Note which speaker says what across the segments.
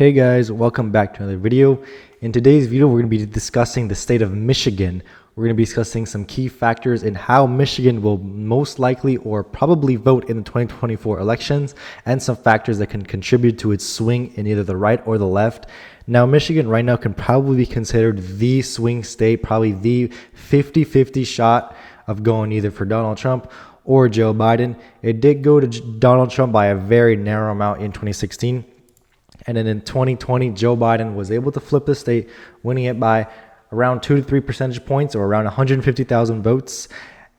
Speaker 1: Hey guys, welcome back to another video. In today's video, we're going to be discussing the state of Michigan. We're going to be discussing some key factors in how Michigan will most likely or probably vote in the 2024 elections, and some factors that can contribute to its swing in either the right or the left. Now, Michigan right now can probably be considered the swing state, probably the 50-50 shot of going either for Donald Trump or Joe Biden. It did go to Donald Trump by a very narrow amount in 2016. And then in 2020, Joe Biden was able to flip the state, winning it by around 2 to 3 percentage points, or around 150,000 votes.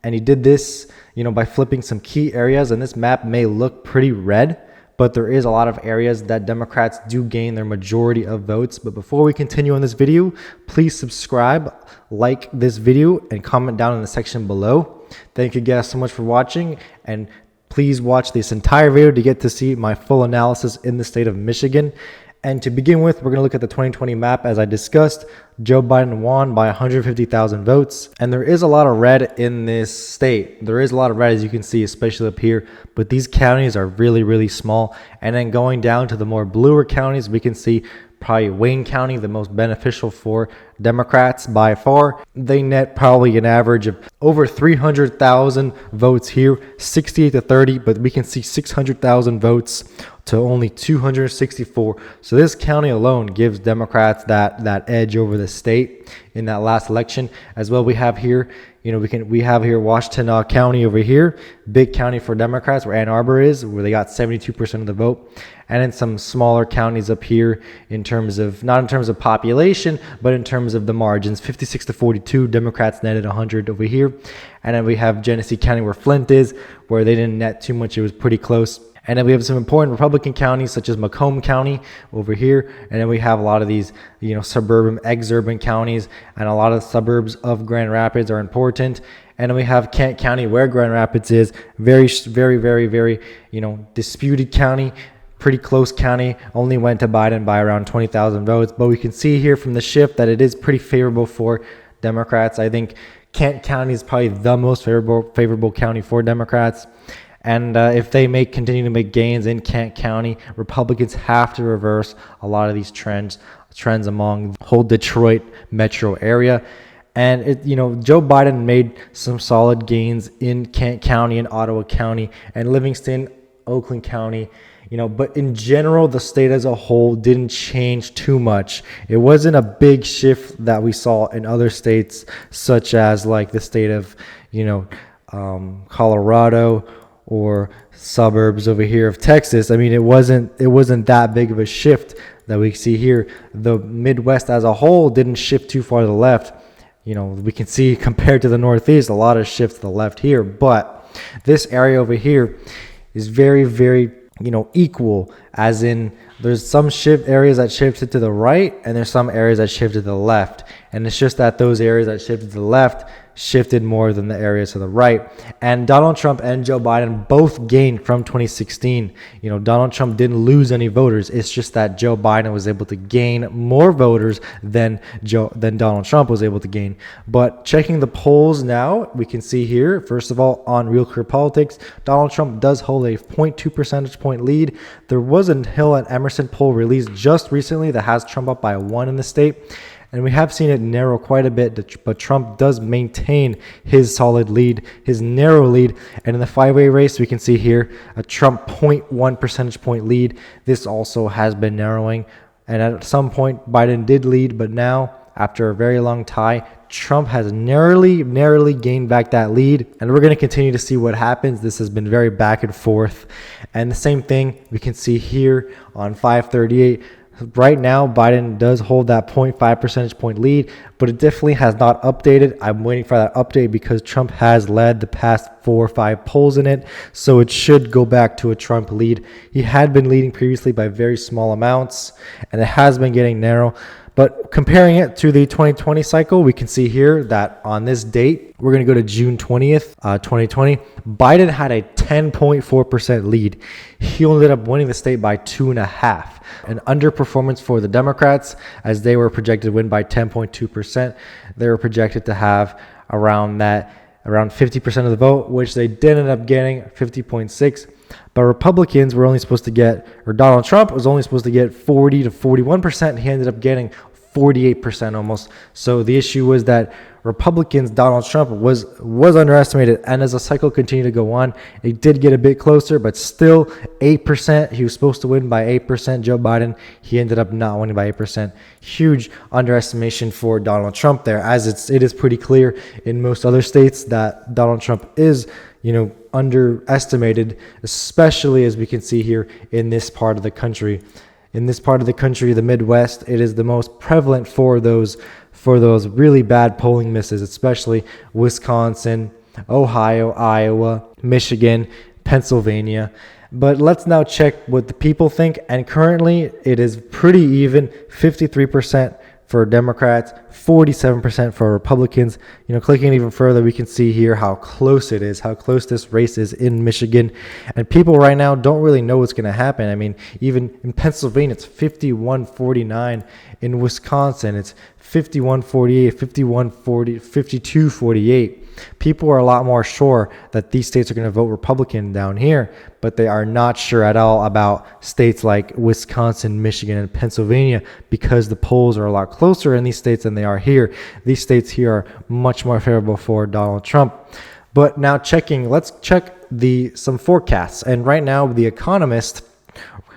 Speaker 1: And he did this, by flipping some key areas. And this map may look pretty red, but there is a lot of areas that Democrats do gain their majority of votes. But before we continue on this video, please subscribe, like this video, and comment down in the section below. Thank you guys so much for watching, and please watch this entire video to get to see my full analysis in the state of Michigan. And to begin with, we're going to look at the 2020 map. As I discussed, Joe Biden won by 150,000 votes. And there is a lot of red in this state. There is a lot of red, as you can see, especially up here. But these counties are really, really small. And then going down to the more bluer counties, we can see probably Wayne County, the most beneficial for Democrats by far. They net probably an average of over 300,000 votes here, 68 to 30, but we can see 600,000 votes to only 264. So this county alone gives Democrats that edge over the state in that last election. As well, we have here, we have here Washington County over here, big county for Democrats, where Ann Arbor is, where they got 72% of the vote. And in some smaller counties up here, in terms of, not in terms of population, but in terms of the margins, 56 to 42, Democrats netted 100 over here. And then we have Genesee County, where Flint is, where they didn't net too much. It was pretty close. And then we have some important Republican counties, such as Macomb County over here. And then we have a lot of these, suburban, exurban counties, and a lot of suburbs of Grand Rapids are important. And then we have Kent County, where Grand Rapids is, very, disputed county. Pretty close county, only went to Biden by around 20,000 votes. But we can see here from the shift that it is pretty favorable for Democrats. I think Kent County is probably the most favorable county for Democrats. And if they continue to make gains in Kent County, Republicans have to reverse a lot of these trends among the whole Detroit metro area. And Joe Biden made some solid gains in Kent County and Ottawa County and Livingston, Oakland County. But in general, the state as a whole didn't change too much. It wasn't a big shift that we saw in other states, such as like the state of, Colorado, or suburbs over here of Texas. I mean, it wasn't that big of a shift that we see here. The Midwest as a whole didn't shift too far to the left. We can see compared to the Northeast, a lot of shifts to the left here. But this area over here is very, very equal, as in there's some areas that shifted to the right, and there's some areas that shifted to the left. And it's just that those areas that shifted to the left shifted more than the areas to the right. And Donald Trump and Joe Biden both gained from 2016. Donald Trump didn't lose any voters. It's just that Joe Biden was able to gain more voters than Donald Trump was able to gain. But checking the polls now, we can see here, first of all, on Real Clear Politics, Donald Trump does hold a 0.2 percentage point lead. There was a Hill and Emerson poll released just recently that has Trump up by 1 in the state. And we have seen it narrow quite a bit, but Trump does maintain his solid lead, his narrow lead. And in the five-way race, we can see here a Trump 0.1 percentage point lead. This also has been narrowing. And at some point, Biden did lead, but now, after a very long tie, Trump has narrowly gained back that lead. And we're going to continue to see what happens. This has been very back and forth. And the same thing we can see here on 538. Right now, Biden does hold that 0.5 percentage point lead, but it definitely has not updated. I'm waiting for that update because Trump has led the past 4 or 5 polls in it, so it should go back to a Trump lead. He had been leading previously by very small amounts, and it has been getting narrow. But comparing it to the 2020 cycle, we can see here that on this date, we're going to go to June 20th, 2020. Biden had a 10.4% lead. He ended up winning the state by 2.5%. An underperformance for the Democrats, as they were projected to win by 10.2%. They were projected to have around 50% of the vote, which they did end up getting, 50.6%. But Republicans were only supposed to get, or Donald Trump was only supposed to get 40 to 41%. And he ended up getting 48% almost. So the issue was that Republicans, Donald Trump was underestimated. And as the cycle continued to go on, it did get a bit closer, but still 8%. He was supposed to win by 8%. Joe Biden, he ended up not winning by 8%. Huge underestimation for Donald Trump there, as it is pretty clear in most other states that Donald Trump is, underestimated, especially as we can see here in this part of the country. In this part of the country, the Midwest, it is the most prevalent for those really bad polling misses, especially Wisconsin, Ohio, Iowa, Michigan, Pennsylvania. But let's now check what the people think. And currently, it is pretty even, 53% for Democrats, 47% for Republicans. Clicking even further, we can see here how close it is, how close this race is in Michigan. And people right now don't really know what's going to happen. I mean, even in Pennsylvania, it's 51-49. In Wisconsin, it's 51-48, 51-40, 52-48. People are a lot more sure that these states are going to vote Republican down here, but they are not sure at all about states like Wisconsin, Michigan, and Pennsylvania, because the polls are a lot closer in these states than they are here. These states here are much more favorable for Donald Trump. But now let's check some forecasts. And right now, The Economist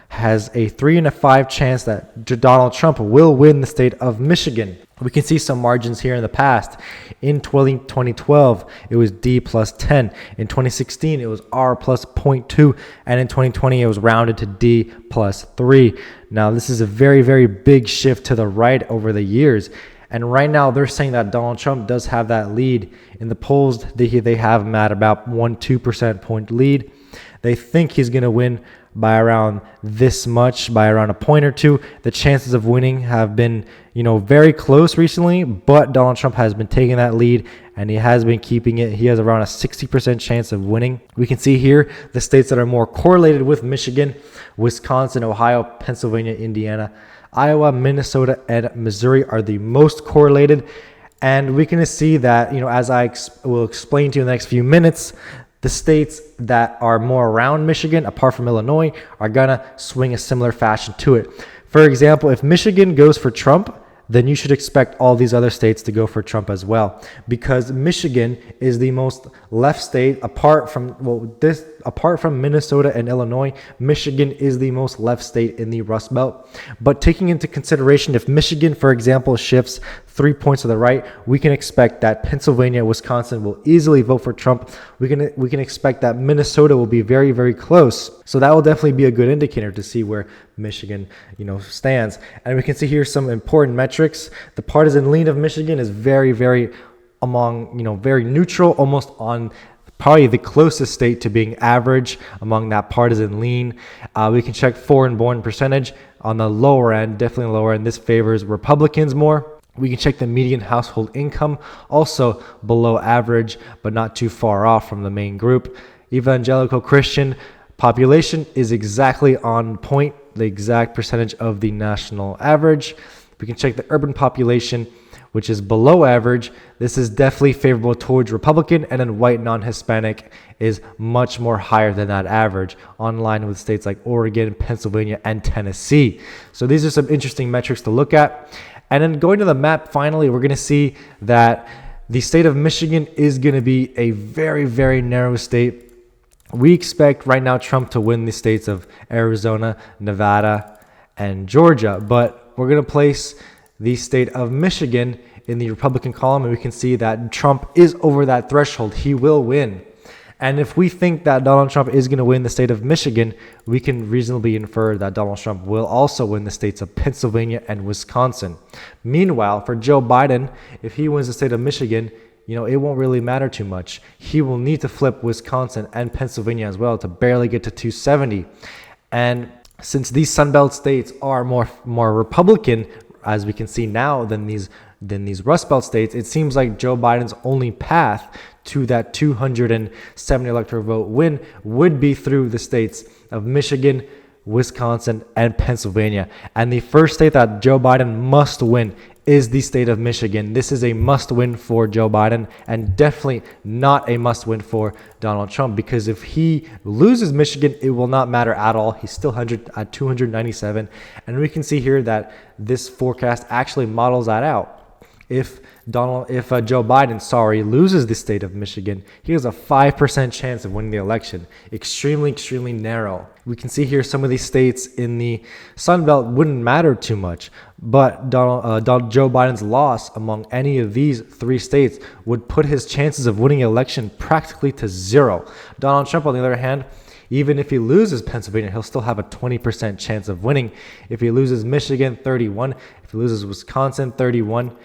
Speaker 1: has a 3 in 5 chance that Donald Trump will win the state of Michigan. We can see some margins here in the past. In 2012, it was D plus 10. In 2016, it was R plus 0.2. And in 2020, it was rounded to D plus 3. Now, this is a very, very big shift to the right over the years. And right now, they're saying that Donald Trump does have that lead. In the polls, they have him at about 1-2% point lead. They think he's going to win by around this much, by around a point or two. The chances of winning have been, very close recently, but Donald Trump has been taking that lead and he has been keeping it. He has around a 60% chance of winning. We can see here the states that are more correlated with Michigan: Wisconsin, Ohio, Pennsylvania, Indiana, Iowa, Minnesota, and Missouri are the most correlated. And we can see that, as I will explain to you in the next few minutes, the states that are more around Michigan, apart from Illinois, are going to swing a similar fashion to it. For example, if Michigan goes for Trump, then you should expect all these other states to go for Trump as well, because Michigan is the most left state apart from Minnesota and Illinois. Michigan is the most left state in the Rust Belt. But taking into consideration, if Michigan, for example, shifts 3 points to the right, we can expect that Pennsylvania, Wisconsin will easily vote for Trump. We can expect that Minnesota will be very, very close. So that will definitely be a good indicator to see where Michigan, stands. And we can see here some important metrics. The partisan lean of Michigan is very, very very neutral, almost on probably the closest state to being average among that partisan lean. We can check foreign-born percentage on the lower end, definitely lower end. This favors Republicans more. We can check the median household income, also below average, but not too far off from the main group. Evangelical Christian population is exactly on point, the exact percentage of the national average. We can check the urban population, which is below average. This is definitely favorable towards Republican, and then white non-Hispanic is much more higher than that average, on line with states like Oregon, Pennsylvania, and Tennessee. So these are some interesting metrics to look at. And then going to the map, finally, we're going to see that the state of Michigan is going to be a very, very narrow state. We expect right now Trump to win the states of Arizona, Nevada, and Georgia, but we're going to place the state of Michigan in the Republican column, and we can see that Trump is over that threshold. He will win. And if we think that Donald Trump is going to win the state of Michigan, we can reasonably infer that Donald Trump will also win the states of Pennsylvania and Wisconsin. Meanwhile, for Joe Biden, if he wins the state of Michigan, it won't really matter too much. He will need to flip Wisconsin and Pennsylvania as well to barely get to 270. And since these Sunbelt states are more Republican, as we can see now, than these Rust Belt states, it seems like Joe Biden's only path to that 270 electoral vote win would be through the states of Michigan, Wisconsin, and Pennsylvania. And the first state that Joe Biden must win is the state of Michigan. This is a must win for Joe Biden and definitely not a must win for Donald Trump, because if he loses Michigan, it will not matter at all. He's still at 297. And we can see here that this forecast actually models that out. If Joe Biden, loses the state of Michigan, he has a 5% chance of winning the election. Extremely narrow. We can see here some of these states in the Sun Belt wouldn't matter too much, but Joe Biden's loss among any of these 3 states would put his chances of winning an election practically to zero. Donald Trump, on the other hand, even if he loses Pennsylvania, he'll still have a 20% chance of winning. If he loses Michigan, 31. If he loses Wisconsin, 31.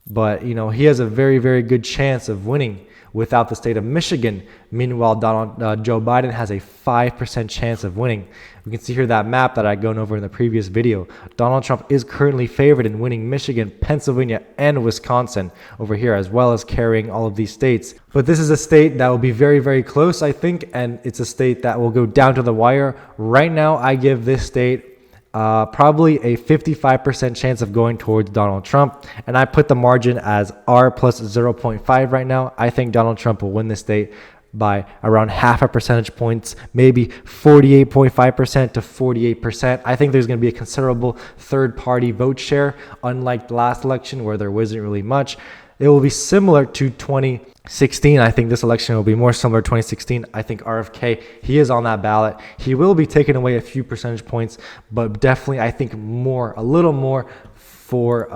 Speaker 1: But, he has a very good chance of winning without the state of Michigan. Meanwhile, Joe Biden has a 5% chance of winning. We can see here that map that I'd gone over in the previous video. Donald Trump is currently favored in winning Michigan, Pennsylvania, and Wisconsin over here, as well as carrying all of these states. But this is a state that will be very close, I think, and it's a state that will go down to the wire. Right now, I give this state probably a 55% chance of going towards Donald Trump, and I put the margin as R plus 0.5 right now. I think Donald Trump will win this state by around half a percentage points, maybe 48.5% to 48%. I think there's going to be a considerable third-party vote share, unlike the last election where there wasn't really much. It will be similar to 2016. I think this election will be more similar to 2016. I think RFK, he is on that ballot. He will be taking away a few percentage points, but definitely I think a little more for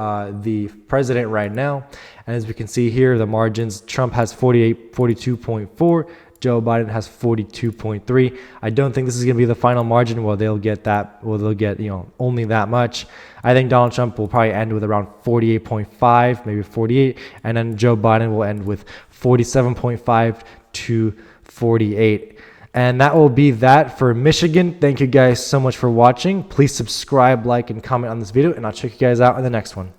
Speaker 1: the president right now. And as we can see here, the margins, Trump has 42.4. Joe Biden has 42.3. I don't think this is going to be the final margin where they'll get only that much. I think Donald Trump will probably end with around 48.5, maybe 48, and then Joe Biden will end with 47.5 to 48. And that will be that for Michigan. Thank you guys so much for watching. Please subscribe, like, and comment on this video, and I'll check you guys out in the next one.